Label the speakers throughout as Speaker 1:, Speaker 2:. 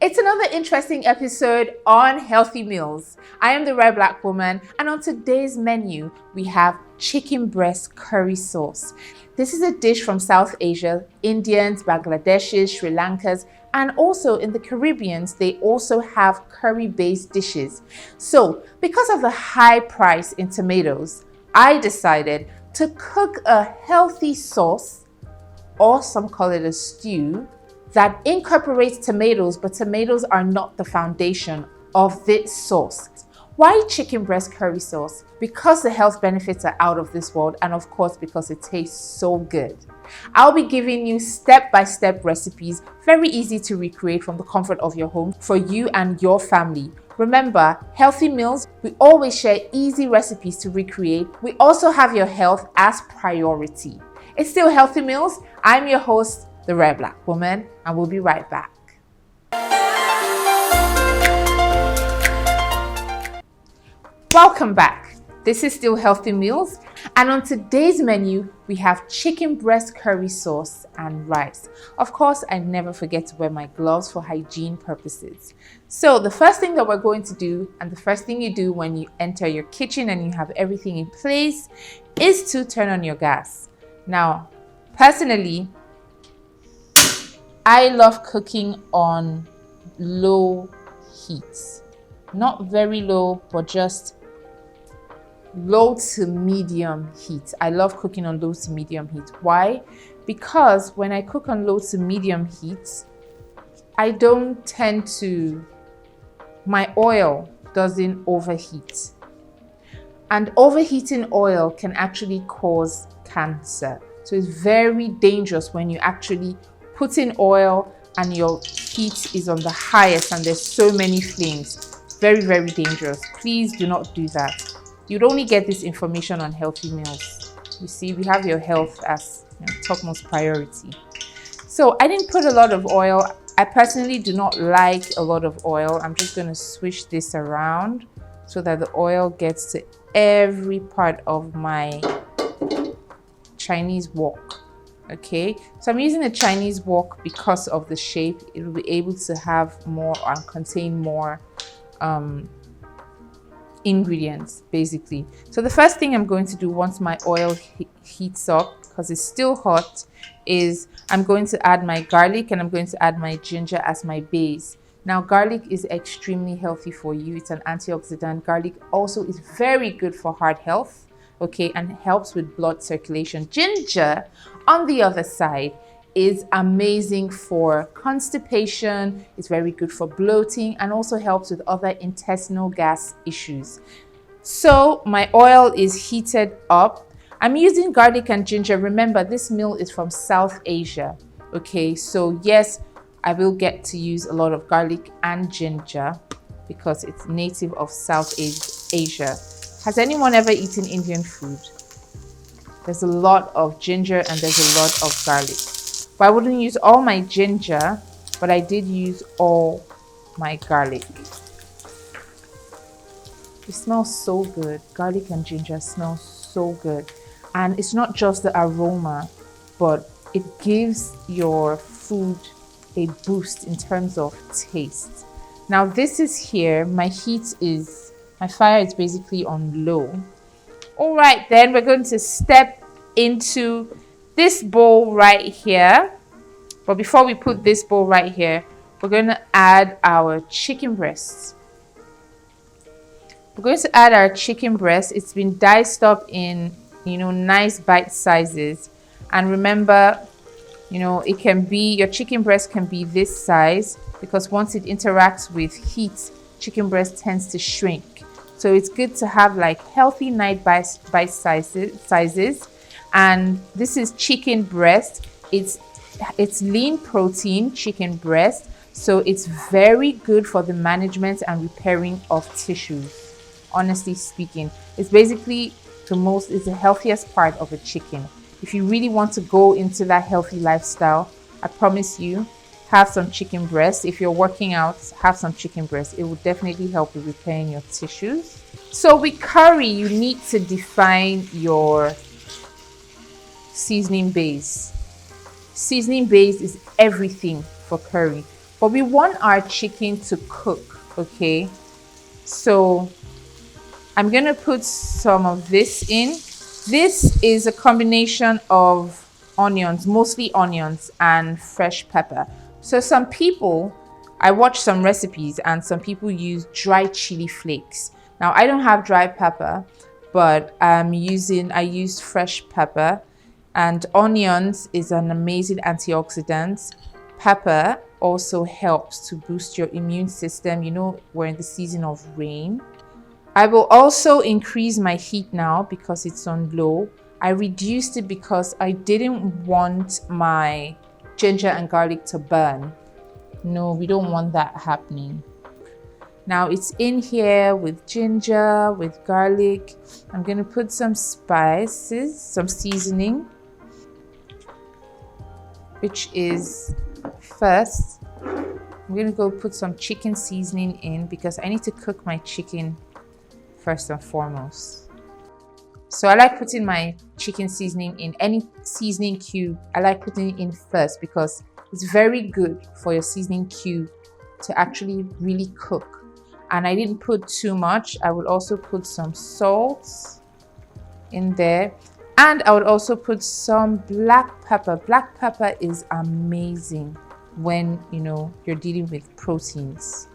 Speaker 1: It's another interesting episode on healthy meals. I am the Red Black Woman, and on today's menu, we have chicken breast curry sauce. This is a dish from South Asia. Indians, Bangladeshis, Sri Lankans, and also in the Caribbeans, they also have curry-based dishes. So, because of the high price in tomatoes, I decided to cook a healthy sauce, or some call it a stew, that incorporates tomatoes, but tomatoes are not the foundation of this sauce. Why chicken breast curry sauce? Because the health benefits are out of this world, and of course because it tastes so good. I'll be giving you step-by-step recipes, very easy to recreate from the comfort of your home for you and your family. Remember, healthy meals, we always share easy recipes to recreate. We also have your health as priority. It's still Healthy Meals. I'm your host, the Red Black Woman, and we'll be right back. Welcome back. This is still Healthy Meals, and on today's menu, we have chicken breast curry sauce and rice. Of course, I never forget to wear my gloves for hygiene purposes. So the first thing that we're going to do, and the first thing you do when you enter your kitchen and you have everything in place, is to turn on your gas. Now, personally, I love cooking on low heat. Not very low, but just low to medium heat. I love cooking on low to medium heat. Why? Because when I cook on low to medium heat, I don't tend to, my oil doesn't overheat. And overheating oil can actually cause cancer. So it's very dangerous when you actually put in oil and your heat is on the highest and there's so many flames. Very, very dangerous. Please do not do that. You'd only get this information on Healthy Meals. You see, we have your health as topmost priority. So I didn't put a lot of oil. I personally do not like a lot of oil. I'm just going to swish this around so that the oil gets to every part of my Chinese wok. Okay, so I'm using a Chinese wok because of the shape. It will be able to have more and contain more ingredients, basically. So the first thing I'm going to do once my oil heats up, because it's still hot, is I'm going to add my garlic and I'm going to add my ginger as my base. Now, garlic is extremely healthy for you. It's an antioxidant. Garlic also is very good for heart health. Okay, and helps with blood circulation. Ginger, on the other side, is amazing for constipation. It's very good for bloating and also helps with other intestinal gas issues. So my oil is heated up. I'm using garlic and ginger. Remember, this meal is from South Asia. Okay, so yes, I will get to use a lot of garlic and ginger because it's native of South Asia. Has anyone ever eaten Indian food? There's a lot of ginger and there's a lot of garlic. But I wouldn't use all my ginger, but I did use all my garlic. It smells so good. Garlic and ginger smell so good. And it's not just the aroma, but it gives your food a boost in terms of taste. Now this is here, my fire is basically on low. All right, then we're going to step into this bowl right here. But before we put this bowl right here, we're going to add our chicken breast. We're going to add our chicken breast. It's been diced up in, nice bite sizes. And remember, it can be, your chicken breast can be this size because once it interacts with heat, chicken breast tends to shrink. So it's good to have like healthy nice bite sizes. And this is chicken breast. It's lean protein chicken breast. So it's very good for the management and repairing of tissues. Honestly speaking, it's basically it's the healthiest part of a chicken. If you really want to go into that healthy lifestyle, I promise you, have some chicken breast. If you're working out, have some chicken breast. It will definitely help with repairing your tissues. So with curry, you need to define your seasoning base. Seasoning base is everything for curry. but we want our chicken to cook, okay? So I'm gonna put some of this in. This is a combination of onions, mostly onions, and fresh pepper. So some people, I watched some recipes and some people use dry chili flakes. Now I don't have dry pepper, but I used fresh pepper, and onions is an amazing antioxidant. Pepper also helps to boost your immune system. You know, we're in the season of rain. I will also increase my heat now because it's on low. I reduced it because I didn't want my ginger and garlic to burn. No, we don't want that happening. Now it's in here with ginger, with garlic. I'm gonna put some spices, some seasoning, which is first, I'm gonna go put some chicken seasoning in because I need to cook my chicken first and foremost. So I like putting my chicken seasoning in any seasoning cube. I like putting it in first because it's very good for your seasoning cube to actually really cook. And I didn't put too much. I will also put some salt in there. And I would also put some black pepper. Black pepper is amazing when, you know, you're dealing with proteins.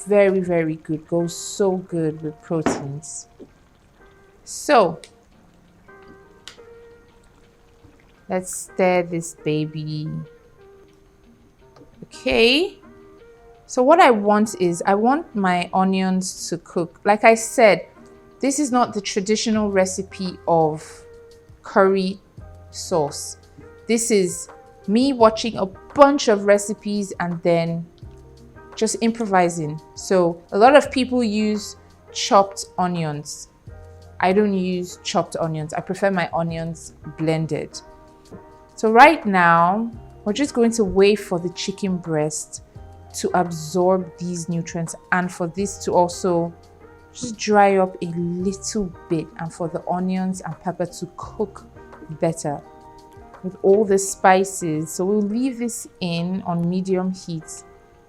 Speaker 1: Very, very good. Goes so good with proteins. So let's stir this baby. Okay. So what I want is I want my onions to cook. Like I said, this is not the traditional recipe of curry sauce. This is me watching a bunch of recipes and then just improvising. So a lot of people use chopped onions. I don't use chopped onions. I prefer my onions blended. So right now, we're just going to wait for the chicken breast to absorb these nutrients and for this to also just dry up a little bit and for the onions and pepper to cook better with all the spices. So we'll leave this in on medium heat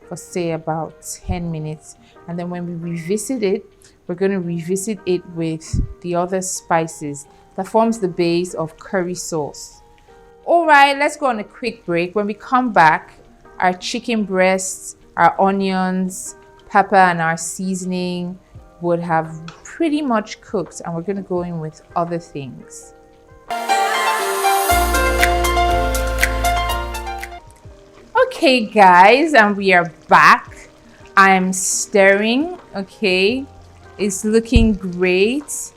Speaker 1: for say about 10 minutes, and then when we revisit it, we're going to revisit it with the other spices that forms the base of curry sauce. All right, let's go on a quick break. When we come back, our chicken breasts, our onions, pepper, and our seasoning would have pretty much cooked, and we're going to go in with other things. Okay guys, and we are back. I'm stirring. Okay, it's looking great.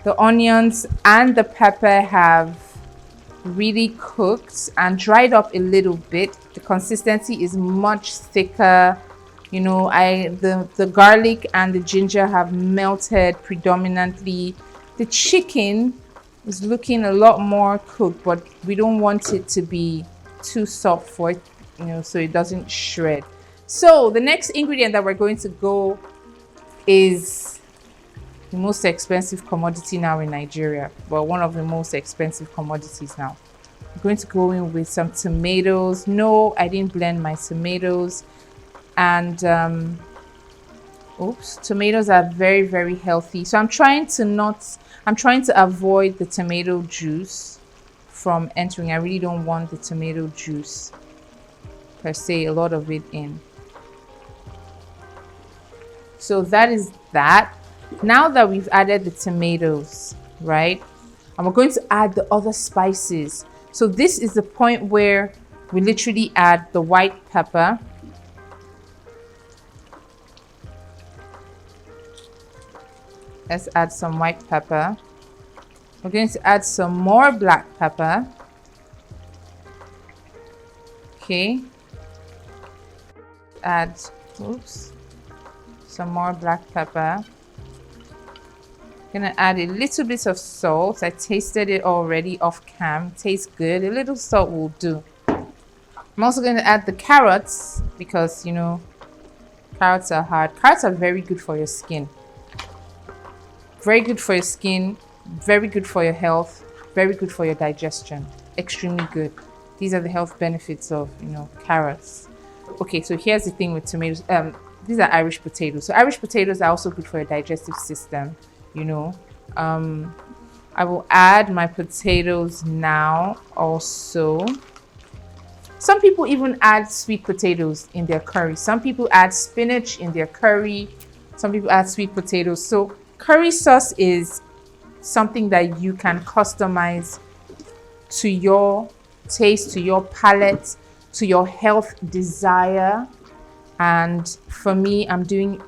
Speaker 1: The onions and the pepper have really cooked and dried up a little bit. The consistency is much thicker. You know, the garlic and the ginger have melted predominantly. The chicken is looking a lot more cooked, but we don't want it to be too soft for it, you know, so it doesn't shred. So the next ingredient that we're going to go is the most expensive commodity now in Nigeria. Well, one of the most expensive commodities now. I'm going to go in with some tomatoes. No, I didn't blend my tomatoes. And tomatoes are very, very healthy. So I'm trying to avoid the tomato juice from entering. I really don't want the tomato juice per se, a lot of it in. So that is that. Now that we've added the tomatoes, right? And we're going to add the other spices. So this is the point where we literally add the white pepper. Let's add some white pepper. We're going to add some more black pepper. Okay. Add, some more black pepper. Gonna add a little bit of salt. I tasted it already off cam. Tastes good. A little salt will do. I'm also going to add the carrots because, you know, carrots are hard. Carrots are very good for your skin. Very good for your skin. Very good for your health. Very good for your digestion. Extremely good. These are the health benefits of, you know, carrots. Okay, so here's the thing with tomatoes. These are Irish potatoes. So Irish potatoes are also good for your digestive system, you know. I will add my potatoes now also. Some people even add sweet potatoes in their curry. Some people add spinach in their curry. Some people add sweet potatoes. So curry sauce is something that you can customize to your taste, to your palate, to your health desire. And for me, I'm doing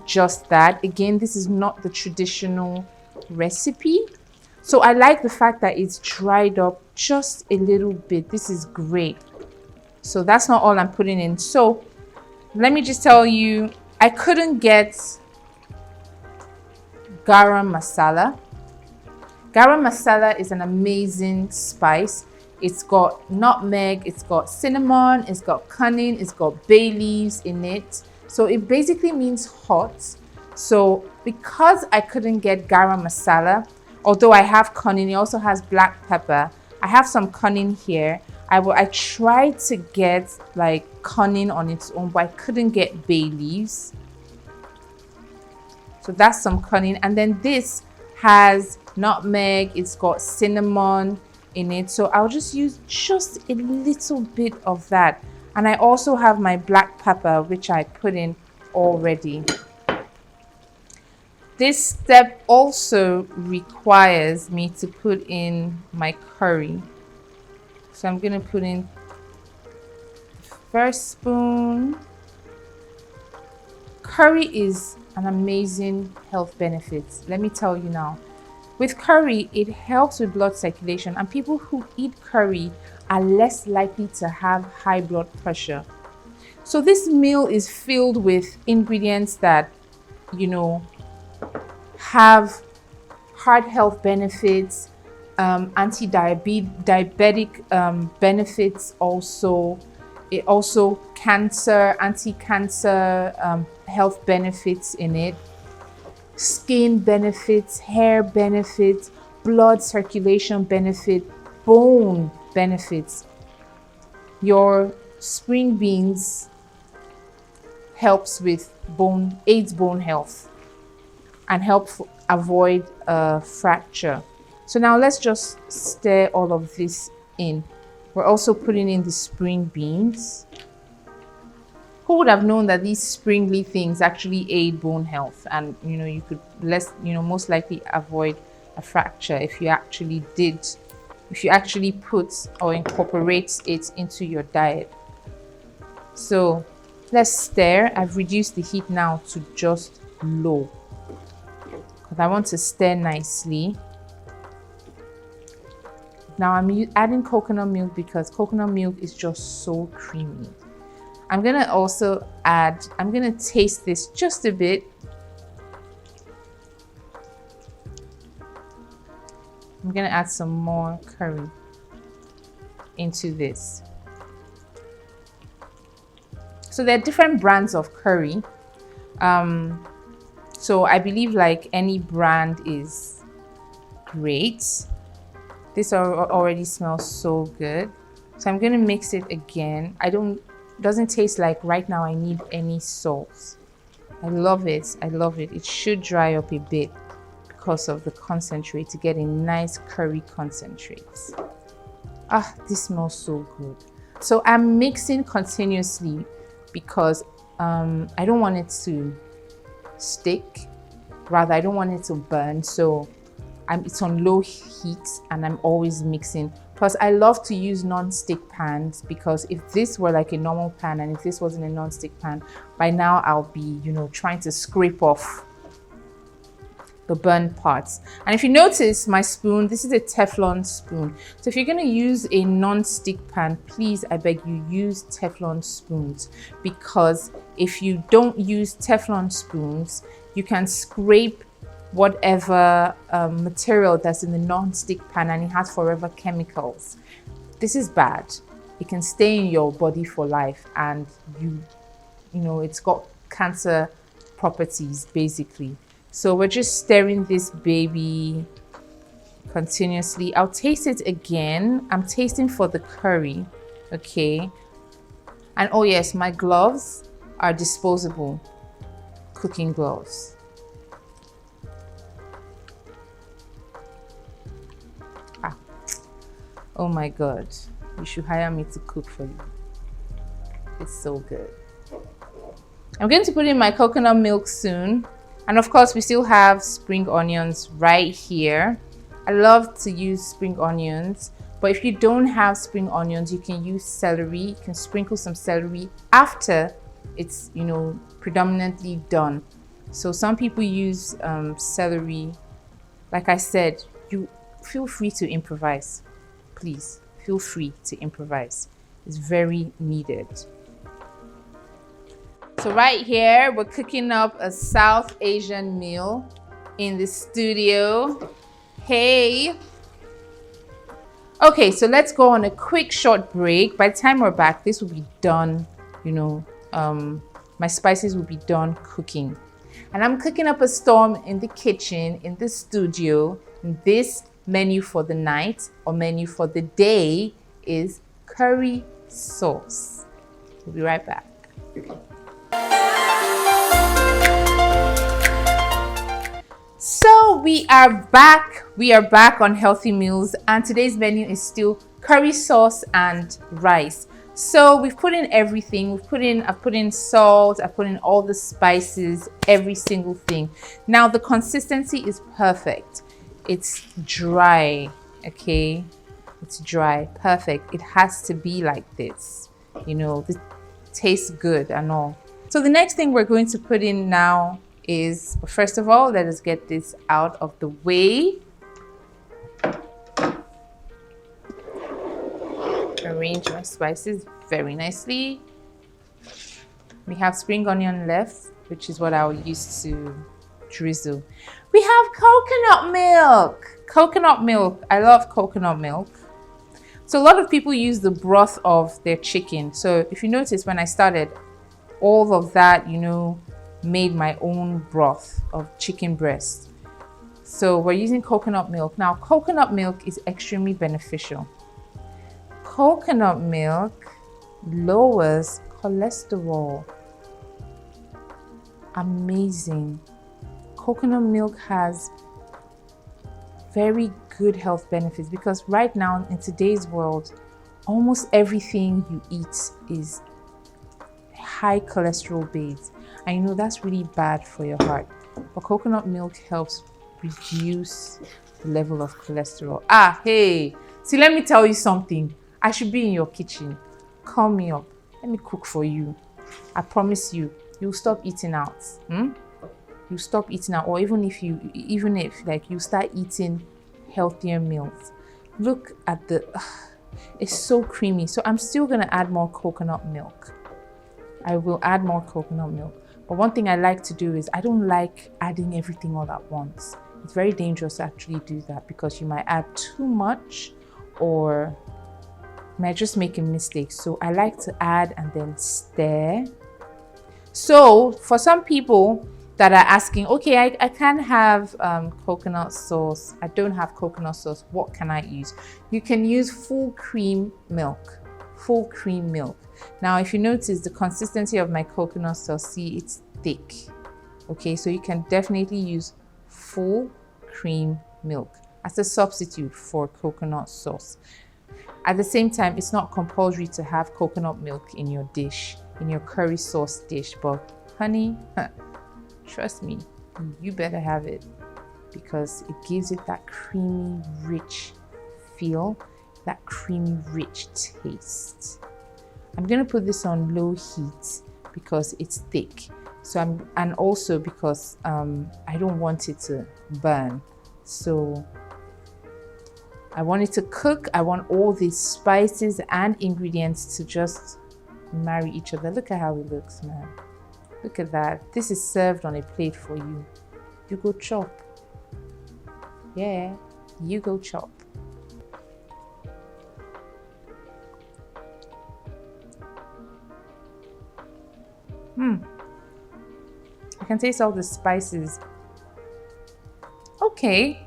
Speaker 1: just that. Again, this is not the traditional recipe. So I like the fact that it's dried up just a little bit. This is great. So that's not all I'm putting in. So let me just tell you, I couldn't get garam masala. Garam masala is an amazing spice. It's got nutmeg, it's got cinnamon, it's got cummin, it's got bay leaves in it. So it basically means hot. So because I couldn't get garam masala, although I have cummin, it also has black pepper. I have some cummin here. I tried to get like cummin on its own, but I couldn't get bay leaves. So that's some cummin. And then this has nutmeg, it's got cinnamon in it. So I'll just use just a little bit of that. And I also have my black pepper, which I put in already. This step also requires me to put in my curry. So I'm going to put in the first spoon. Curry is an amazing health benefit. Let me tell you now. With curry, it helps with blood circulation, and people who eat curry are less likely to have high blood pressure. So this meal is filled with ingredients that, you know, have heart health benefits, anti-diabetic benefits also. It also anti-cancer health benefits in it. Skin benefits, hair benefits, blood circulation benefit, bone benefits. Your spring beans helps with aids bone health and helps avoid fracture. So now let's just stir all of this in. We're also putting in the spring beans. Who would have known that these springly things actually aid bone health, and you could most likely avoid a fracture if you actually put or incorporate it into your diet. So let's stir. I've reduced the heat now to just low because I want to stir nicely. Now I'm adding coconut milk because coconut milk is just so creamy. I'm gonna taste this just a bit. I'm gonna add some more curry into this. So there are different brands of curry. So I believe like any brand is great. This already smells so good. So I'm gonna mix it again. Doesn't taste like right now I need any salt. I love it. It should dry up a bit because of the concentrate to get a nice curry concentrate. This smells so good. So I'm mixing continuously because I don't want it to stick. Rather, I don't want it to burn. So it's on low heat and I'm always mixing. Plus, I love to use non-stick pans because if this were like a normal pan and if this wasn't a non-stick pan, by now I'll be, trying to scrape off the burnt parts. And if you notice my spoon, this is a Teflon spoon. So if you're going to use a non-stick pan, please, I beg you, use Teflon spoons, because if you don't use Teflon spoons, you can scrape whatever material that's in the non-stick pan and it has forever chemicals. This is bad. It can stay in your body for life, and it's got cancer properties basically. So we're just stirring this baby continuously. I'll taste it again. I'm tasting for the curry, okay? And oh yes, my gloves are disposable cooking gloves. Oh my God, you should hire me to cook for you. It's so good. I'm going to put in my coconut milk soon. And of course, we still have spring onions right here. I love to use spring onions, but if you don't have spring onions, you can use celery. You can sprinkle some celery after it's, predominantly done. So some people use celery. Like I said, you feel free to improvise. Please feel free to improvise. It's very needed. So right here, we're cooking up a South Asian meal in the studio. Hey. Okay, so let's go on a quick short break. By the time we're back, this will be done, my spices will be done cooking. And I'm cooking up a storm in the kitchen, in the studio. And this menu for the night or menu for the day is curry sauce. We'll be right back. So we are back. We are back on Healthy Meals, and today's menu is still curry sauce and rice. So we've put in everything. I've put in salt, I've put in all the spices, every single thing. Now the consistency is perfect. It's dry, okay? It's dry, perfect. It has to be like this. It tastes good and all. So the next thing we're going to put in now is, first of all, let us get this out of the way. Arrange my spices very nicely. We have spring onion left, which is what I'll use to drizzle. We have coconut milk. Coconut milk. I love coconut milk. So a lot of people use the broth of their chicken. So if you notice, when I started, all of that, made my own broth of chicken breast. So we're using coconut milk. Now, coconut milk is extremely beneficial. Coconut milk lowers cholesterol. Amazing. Coconut milk has very good health benefits because right now in today's world, almost everything you eat is high cholesterol based. I know that's really bad for your heart, but coconut milk helps reduce the level of cholesterol. Hey, see, let me tell you something. I should be in your kitchen. Call me up. Let me cook for you. I promise you, you'll stop eating out. You stop eating out, or even if you start eating healthier meals. Look at it's so creamy. So I'm still gonna add more coconut milk. I will add more coconut milk. But one thing I like to do is I don't like adding everything all at once. It's very dangerous to actually do that because you might add too much or might just make a mistake. So I like to add and then stir. So for some people that are asking, okay, I can have coconut sauce. I don't have coconut sauce. What can I use? You can use full cream milk. Full cream milk. Now, if you notice the consistency of my coconut sauce, see, it's thick. Okay, so you can definitely use full cream milk as a substitute for coconut sauce. At the same time, it's not compulsory to have coconut milk in your dish, in your curry sauce dish, but honey, trust me, you better have it because it gives it that creamy, rich feel, that creamy, rich taste. I'm gonna put this on low heat because it's thick. So and also because I don't want it to burn. So I want it to cook. I want all these spices and ingredients to just marry each other. Look at how it looks, man. Look at that. This is served on a plate for you. You go chop. Yeah, you go chop. I can taste all the spices. Okay.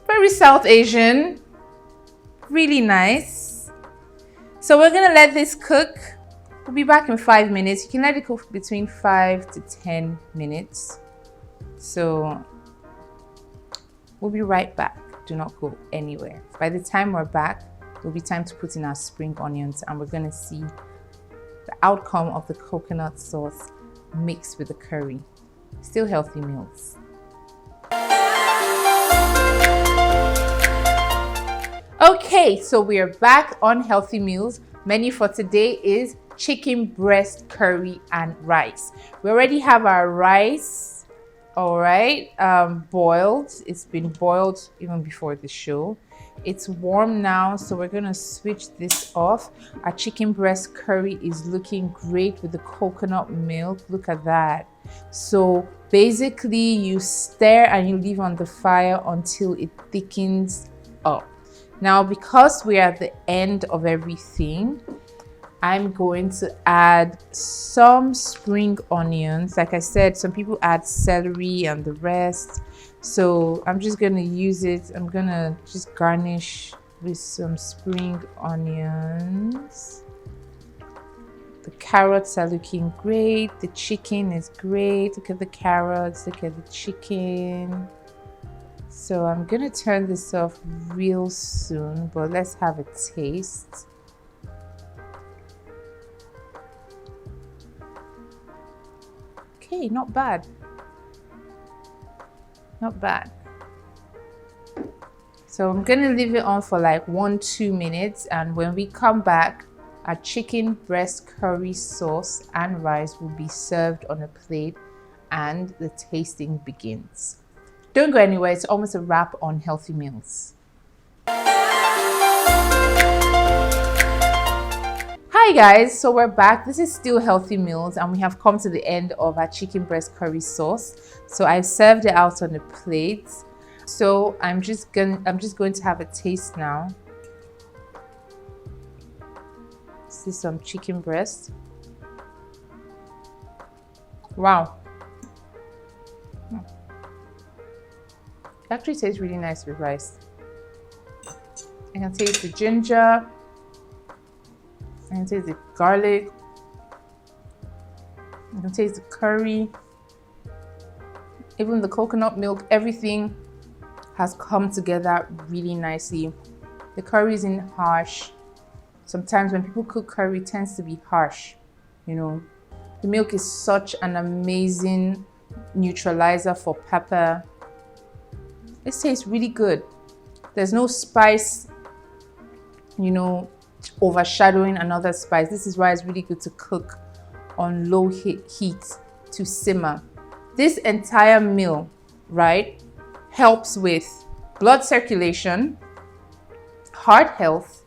Speaker 1: Very South Asian. Really nice. So we're gonna let this cook. We'll be back in 5 minutes. You can let it cook between 5 to 10 minutes. So we'll be right back. Do not go anywhere. By the time we're back, it'll be time to put in our spring onions, and we're gonna see the outcome of the coconut sauce mixed with the curry. Still healthy meals. Okay, so we are back on healthy meals. Menu for today is chicken breast curry and rice. We already have our rice, all right, boiled. It's been boiled even before the show. It's warm now, so we're gonna switch this off. Our chicken breast curry is looking great with the coconut milk. Look at that. So basically you stir and you leave on the fire until it thickens up. Now, because we're at the end of everything, I'm going to add some spring onions. Like I said, some people add celery and the rest. So I'm just gonna use it. I'm gonna just garnish with some spring onions. The carrots are looking great. The chicken is great. Look at the carrots, look at the chicken. So I'm gonna turn this off real soon, but let's have a taste. Okay, not bad. Not bad. So I'm gonna leave it on for like 1-2 minutes, and when we come back, our chicken breast curry sauce and rice will be served on a plate and the tasting begins. Don't go anywhere, it's almost a wrap on healthy meals. Hi guys, so we're back. This is still healthy meals, and we have come to the end of our chicken breast curry sauce. So I've served it out on a plate. So I'm just going to have a taste now. This is some chicken breast. Wow. It actually tastes really nice with rice. I can taste the ginger. I can taste the garlic. I can taste the curry. Even the coconut milk, everything has come together really nicely. The curry isn't harsh. Sometimes when people cook curry, it tends to be harsh, you know. The milk is such an amazing neutralizer for pepper. It tastes really good. There's no spice, you know, overshadowing another spice. This is why it's really good to cook on low heat to simmer. This entire meal, right, helps with blood circulation, heart health,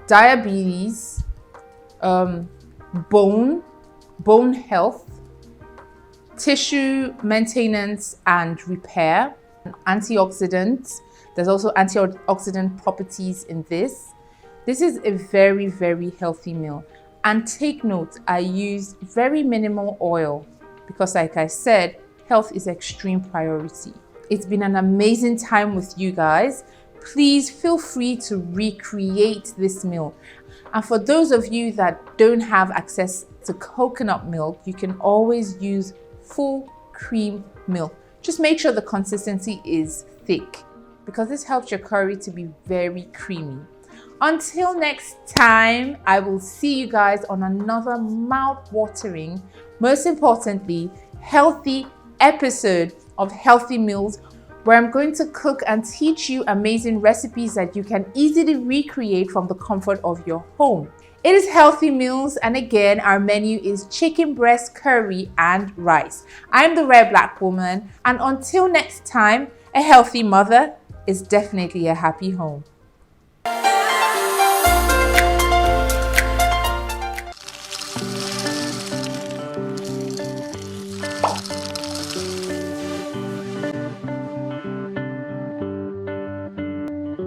Speaker 1: diabetes, bone health, tissue maintenance and repair, antioxidants. There's also antioxidant properties in this. This is a very, very healthy meal. And take note, I use very minimal oil because, like I said, health is extreme priority. It's been an amazing time with you guys. Please feel free to recreate this meal. And for those of you that don't have access to coconut milk, you can always use full cream milk. Just make sure the consistency is thick because this helps your curry to be very creamy. Until next time, I will see you guys on another mouth-watering, most importantly, healthy episode of Healthy Meals, where I'm going to cook and teach you amazing recipes that you can easily recreate from the comfort of your home. It is Healthy Meals, and again, our menu is chicken breast curry and rice. I'm the Rare Black Woman, and until next time, a healthy mother is definitely a happy home.